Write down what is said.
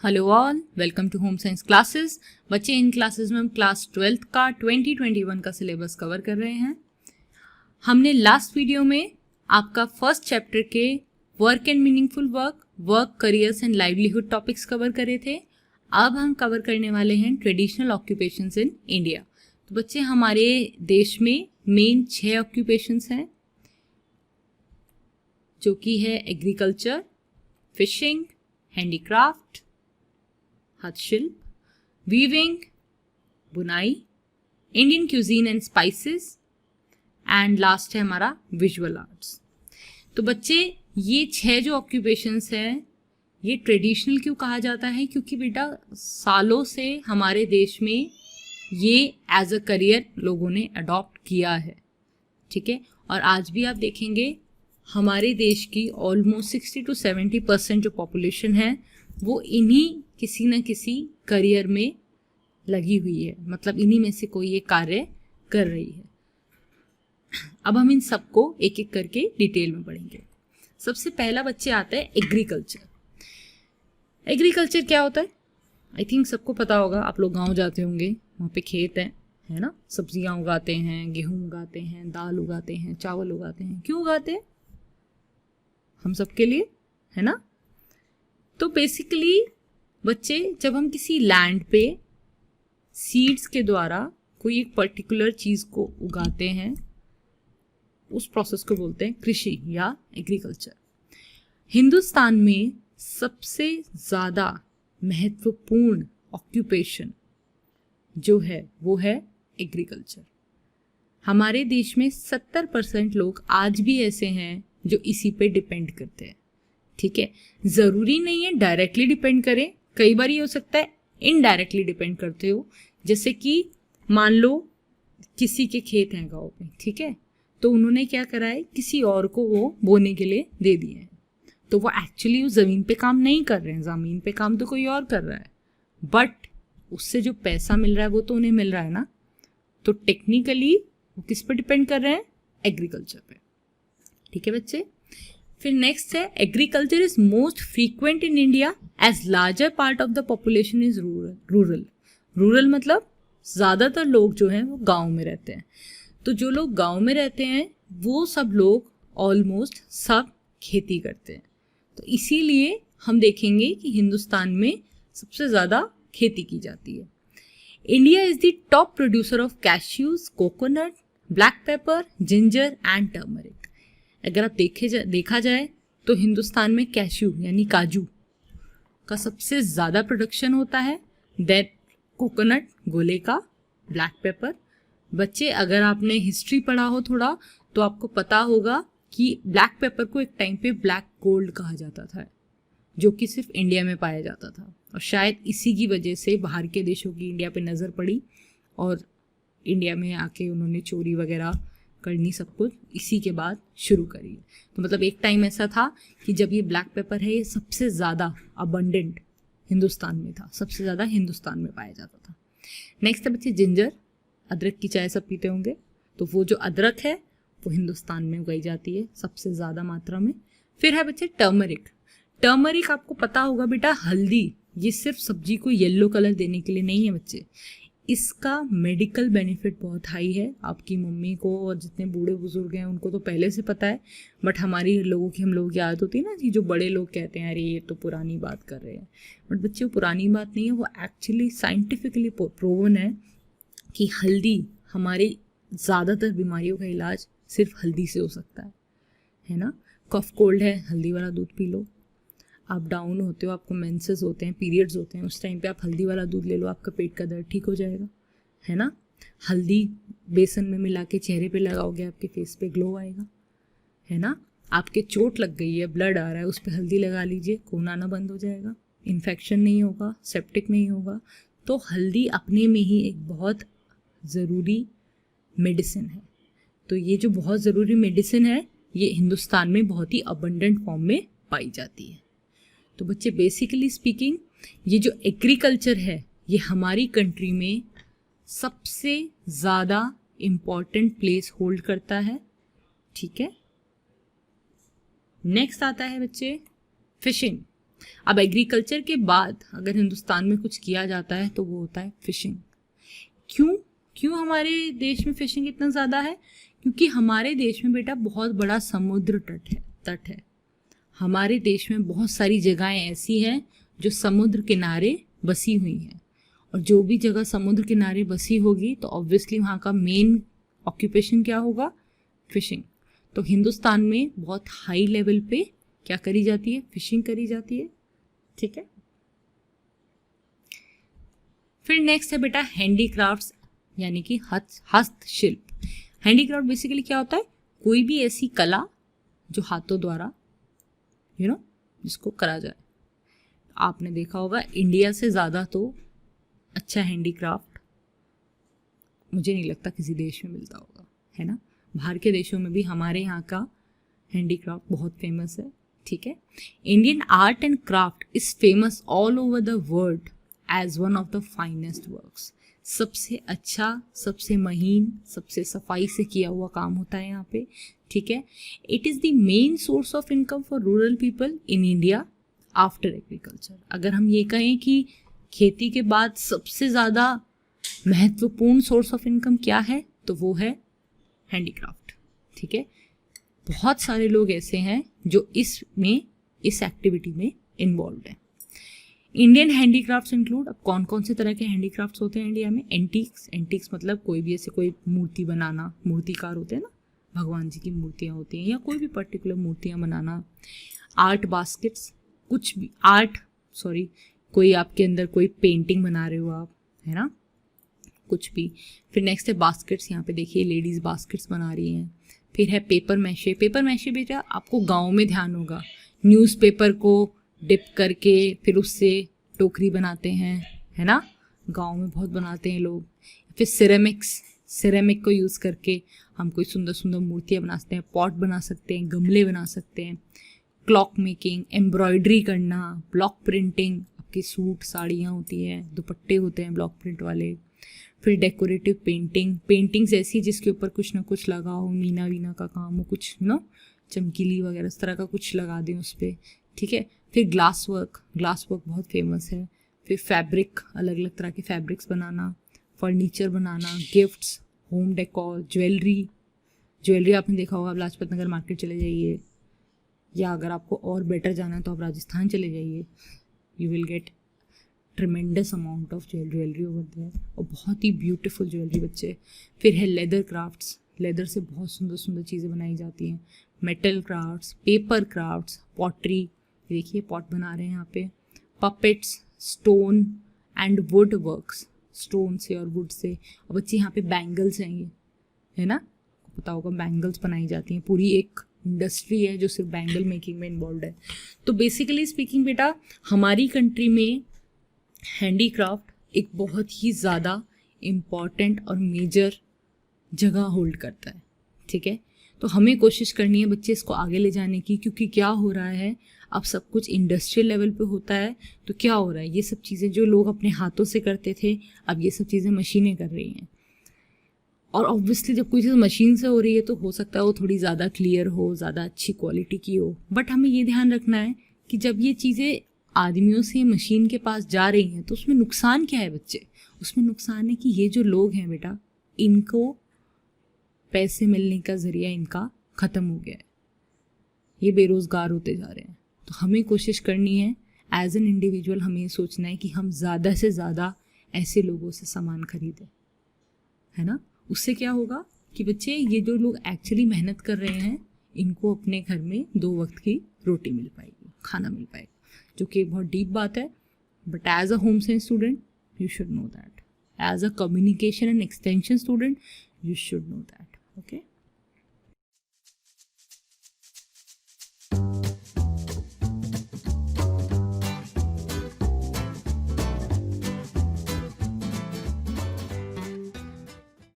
Hello all, welcome to home science classes. बच्चे, in classes में हम क्लास 12th का 2021 का सिलेबस कवर कर रहे हैं। हमने लास्ट वीडियो में आपका फर्स्ट चैप्टर के work and meaningful work, careers and livelihood topics cover करे थे। अब हम कवर करने वाले हैं ट्रेडिशनल ऑक्यूपेशंस इन इंडिया। तो बच्चे, हमारे देश में मेन 6 ऑक्यूपेशंस हैं, जो कि है एग्रीकल्चर, फिशिंग, हैंडीक्राफ्ट, हस्तशिल्प, वीविंग, बुनाई, Indian cuisine and spices, and last है हमारा विजुअल आर्ट्स। तो बच्चे, ये 6 जो ऑक्यूपेशंस हैं, ये ट्रेडिशनल क्यों कहा जाता है? क्योंकि बेटा सालों से हमारे देश में ये एज अ करियर लोगों ने अडॉप्ट किया है, ठीक है। और आज भी आप देखेंगे हमारे देश की ऑलमोस्ट 60 to 70% जो पॉपुलेशन है वो इन्हीं किसी न किसी करियर में लगी हुई है, मतलब इन्हीं में से कोई ये कार्य कर रही है। अब हम इन सबको एक एक करके डिटेल में पढ़ेंगे। सबसे पहला बच्चे आता है एग्रीकल्चर। एग्रीकल्चर क्या होता है? आई थिंक सबको पता होगा, आप लोग गांव जाते होंगे, वहाँ पे खेत है ना, सब्जियां उगाते हैं, गेहूं उगाते हैं, दाल उगाते हैं, चावल उगाते हैं। क्यों उगाते हैं? हम सबके लिए, है ना। तो बेसिकली बच्चे, जब हम किसी लैंड पे सीड्स के द्वारा कोई एक पर्टिकुलर चीज़ को उगाते हैं, उस प्रोसेस को बोलते हैं कृषि या एग्रीकल्चर। हिंदुस्तान में सबसे ज़्यादा महत्वपूर्ण ऑक्यूपेशन जो है वो है एग्रीकल्चर। हमारे देश में 70% लोग आज भी ऐसे हैं जो इसी पे डिपेंड करते हैं, ठीक है। ज़रूरी नहीं है डायरेक्टली डिपेंड करें, कई बार ये हो सकता है इनडायरेक्टली डिपेंड करते हो। जैसे कि मान लो किसी के खेत हैं गाँव में, ठीक है, तो उन्होंने क्या करा है, किसी और को वो बोने के लिए दे दिए हैं। तो वो एक्चुअली उस ज़मीन पे काम नहीं कर रहे हैं, ज़मीन पे काम तो कोई और कर रहा है, बट उससे जो पैसा मिल रहा है वो तो उन्हें मिल रहा है ना। तो टेक्निकली वो किस पे डिपेंड कर रहे हैं? एग्रीकल्चर पे, ठीक है बच्चे। फिर नेक्स्ट है agriculture is most frequent in India as larger part of the population is rural मतलब ज़्यादातर लोग जो हैं वो गांव में रहते हैं। तो जो लोग गांव में रहते हैं वो सब लोग ऑलमोस्ट सब खेती करते हैं। तो इसीलिए हम देखेंगे कि हिंदुस्तान में सबसे ज़्यादा खेती की जाती है। India is the top producer of cashews, coconut, black pepper, ginger and turmeric. अगर आप देखा जाए तो हिंदुस्तान में कैश्यू यानी काजू का सबसे ज़्यादा प्रोडक्शन होता है, देन कोकोनट, गोले का, ब्लैक पेपर। बच्चे, अगर आपने हिस्ट्री पढ़ा हो थोड़ा तो आपको पता होगा कि ब्लैक पेपर को एक टाइम पे ब्लैक गोल्ड कहा जाता था, जो कि सिर्फ इंडिया में पाया जाता था। और शायद इसी की वजह से बाहर के देशों की इंडिया पे नज़र पड़ी और इंडिया में आके उन्होंने चोरी वगैरह करनी सब कुछ इसी के बाद शुरू करी। तो मतलब एक टाइम ऐसा था कि जब ये ब्लैक पेपर है ये सबसे ज़्यादा अबंडेंट हिंदुस्तान में था, सबसे ज़्यादा हिंदुस्तान में पाया जाता था। नेक्स्ट है बच्चे जिंजर। अदरक की चाय सब पीते होंगे, तो वो जो अदरक है वो हिंदुस्तान में उगाई जाती है सबसे ज़्यादा मात्रा में। फिर है बच्चे टर्मरिक। टर्मरिक आपको पता होगा बेटा, हल्दी, ये सिर्फ सब्जी को येलो कलर देने के लिए नहीं है बच्चे, इसका मेडिकल बेनिफिट बहुत हाई है। आपकी मम्मी को और जितने बूढ़े बुजुर्ग हैं उनको तो पहले से पता है, बट हम लोगों की आदत होती है ना कि जो बड़े लोग कहते हैं अरे ये तो पुरानी बात कर रहे हैं, बट बच्चे वो पुरानी बात नहीं है, वो एक्चुअली साइंटिफिकली प्रूवन है कि हल्दी हमारी ज़्यादातर बीमारियों का इलाज सिर्फ हल्दी से हो सकता है ना। कफ कोल्ड है, हल्दी वाला दूध पी लो। आप डाउन होते हो, आपको मेंसेस होते हैं, पीरियड्स होते हैं, उस टाइम पे आप हल्दी वाला दूध ले लो, आपका पेट का दर्द ठीक हो जाएगा, है ना। हल्दी बेसन में मिला के चेहरे पे लगाओगे, आपके फेस पे ग्लो आएगा, है ना। आपके चोट लग गई है, ब्लड आ रहा है, उस पर हल्दी लगा लीजिए, खून आना बंद हो जाएगा, इन्फेक्शन नहीं होगा, सेप्टिक नहीं होगा। तो हल्दी अपने में ही एक बहुत ज़रूरी मेडिसिन है। तो ये जो बहुत ज़रूरी मेडिसिन है ये हिंदुस्तान में बहुत ही अबंडेंट फॉर्म में पाई जाती है। तो बच्चे, बेसिकली स्पीकिंग ये जो एग्रीकल्चर है ये हमारी कंट्री में सबसे ज़्यादा इम्पॉर्टेंट प्लेस होल्ड करता है, ठीक है। नेक्स्ट आता है बच्चे फिशिंग। अब एग्रीकल्चर के बाद अगर हिंदुस्तान में कुछ किया जाता है तो वो होता है फिशिंग। क्यों हमारे देश में फिशिंग इतना ज़्यादा है? क्योंकि हमारे देश में बेटा बहुत बड़ा समुद्र तट है। हमारे देश में बहुत सारी जगहें ऐसी हैं जो समुद्र किनारे बसी हुई हैं, और जो भी जगह समुद्र किनारे बसी होगी तो ऑब्वियसली वहाँ का मेन ऑक्यूपेशन क्या होगा? फिशिंग। तो हिंदुस्तान में बहुत हाई लेवल पे क्या करी जाती है? फिशिंग करी जाती है। ठीक है। फिर नेक्स्ट है बेटा हैंडीक्राफ्ट्स, यानी कि हस्तशिल्प। हैंडीक्राफ्ट बेसिकली क्या होता है? कोई भी ऐसी कला जो हाथों द्वारा जिसको करा जाए। आपने देखा होगा इंडिया से ज़्यादा तो अच्छा हैंडीक्राफ्ट मुझे नहीं लगता किसी देश में मिलता होगा, है ना। बाहर के देशों में भी हमारे यहाँ का हैंडीक्राफ्ट बहुत फेमस है। ठीक है। Indian art and craft is famous all over the world as one of the finest works. सबसे अच्छा, सबसे महीन, सबसे सफाई से किया हुआ काम होता है यहाँ पे। ठीक है। It is the main source of income for rural people in India after agriculture. अगर हम ये कहें कि खेती के बाद सबसे ज़्यादा महत्वपूर्ण सोर्स ऑफ इनकम क्या है, तो वो है हैंडीक्राफ्ट। ठीक है। बहुत सारे लोग ऐसे हैं जो इस एक्टिविटी में इन्वॉल्व हैं। इंडियन हैंडीक्राफ्ट्स इंक्लूड, अब कौन कौन से तरह के हैंडीक्राफ्ट्स होते हैं इंडिया में? एंटीक्स मतलब कोई भी ऐसे कोई मूर्ति बनाना, मूर्तिकार होते हैं ना, भगवान जी की मूर्तियाँ होती हैं या कोई भी पर्टिकुलर मूर्तियाँ बनाना। आर्ट बास्केट्स, कुछ भी कोई आपके अंदर कोई पेंटिंग बना रहे हो आप, है ना, कुछ भी। फिर नेक्स्ट है बास्केट्स, यहाँ पे देखिए लेडीज़ बास्केट्स बना रही हैं। फिर है पेपर मैशे बेटा आपको गाँव में ध्यान होगा, न्यूज़पेपर को डिप करके फिर उससे टोकरी बनाते हैं, है ना, गांव में बहुत बनाते हैं लोग। फिर सिरेमिक को यूज़ करके हम कोई सुंदर सुंदर मूर्तियाँ बना सकते हैं, पॉट बना सकते हैं, गमले बना सकते हैं। क्लॉक मेकिंग, एम्ब्रॉयडरी करना, ब्लॉक प्रिंटिंग, आपके सूट साड़ियाँ होती हैं, दुपट्टे होते हैं ब्लॉक प्रिंट वाले। फिर डेकोरेटिव पेंटिंग्स ऐसी जिसके ऊपर कुछ ना कुछ लगा हो, मीना वीना का काम हो, कुछ चमकीली वगैरह इस तरह का कुछ लगा दें उस पर। ठीक है। फिर ग्लास वर्क बहुत फेमस है। फिर फैब्रिक, अलग अलग तरह के फैब्रिक्स बनाना, फर्नीचर बनाना, गिफ्ट्स, होम डेकोर, ज्वेलरी आपने देखा होगा, आप लाजपत नगर मार्केट चले जाइए, या अगर आपको और बेटर जाना है तो आप राजस्थान चले जाइए, you will get tremendous amount of jewellery over there, और बहुत ही ब्यूटीफुल ज्वेलरी बच्चे। फिर है लेदर क्राफ्ट्स, लेदर से बहुत सुंदर सुंदर चीज़ें बनाई जाती हैं। Metal crafts, paper crafts, pottery, देखिए पॉट बना रहे हैं यहाँ पे। Puppets, stone and would works, stone से और वुड से। और बच्चे यहाँ पे बैंगल्स हैं, ये है ना, पता होगा बैंगल्स बनाई जाती हैं, पूरी एक इंडस्ट्री है जो सिर्फ बैंगल मेकिंग में इन्वॉल्व है। तो बेसिकली स्पीकिंग बेटा हमारी कंट्री में हैंडीक्राफ्ट एक बहुत ही ज़्यादा इम्पॉर्टेंट और मेजर जगह होल्ड करता है। ठीक है। तो हमें कोशिश करनी है बच्चे इसको आगे ले जाने की, क्योंकि क्या हो रहा है अब सब कुछ इंडस्ट्रियल लेवल पे होता है। तो क्या हो रहा है, ये सब चीज़ें जो लोग अपने हाथों से करते थे अब ये सब चीज़ें मशीनें कर रही हैं। और ऑब्वियसली जब कोई चीज़ मशीन से हो रही है तो हो सकता है वो थोड़ी ज़्यादा क्लियर हो, ज़्यादा अच्छी क्वालिटी की हो, बट हमें ये ध्यान रखना है कि जब ये चीज़ें आदमियों से मशीन के पास जा रही हैं तो उसमें नुकसान क्या है बच्चे? उसमें नुकसान है कि ये जो लोग हैं बेटा, इनको पैसे मिलने का ज़रिया इनका ख़त्म हो गया है, ये बेरोज़गार होते जा रहे हैं। तो हमें कोशिश करनी है एज एन इंडिविजुअल, हमें ये सोचना है कि हम ज़्यादा से ज़्यादा ऐसे लोगों से सामान खरीदें, है ना। उससे क्या होगा कि बच्चे, ये जो लोग एक्चुअली मेहनत कर रहे हैं इनको अपने घर में 2 वक्त की रोटी मिल पाएगी, खाना मिल पाएगा, जो कि बहुत डीप बात है। But as a home science student you should know that, as a communication and extension student you should know that. Okay.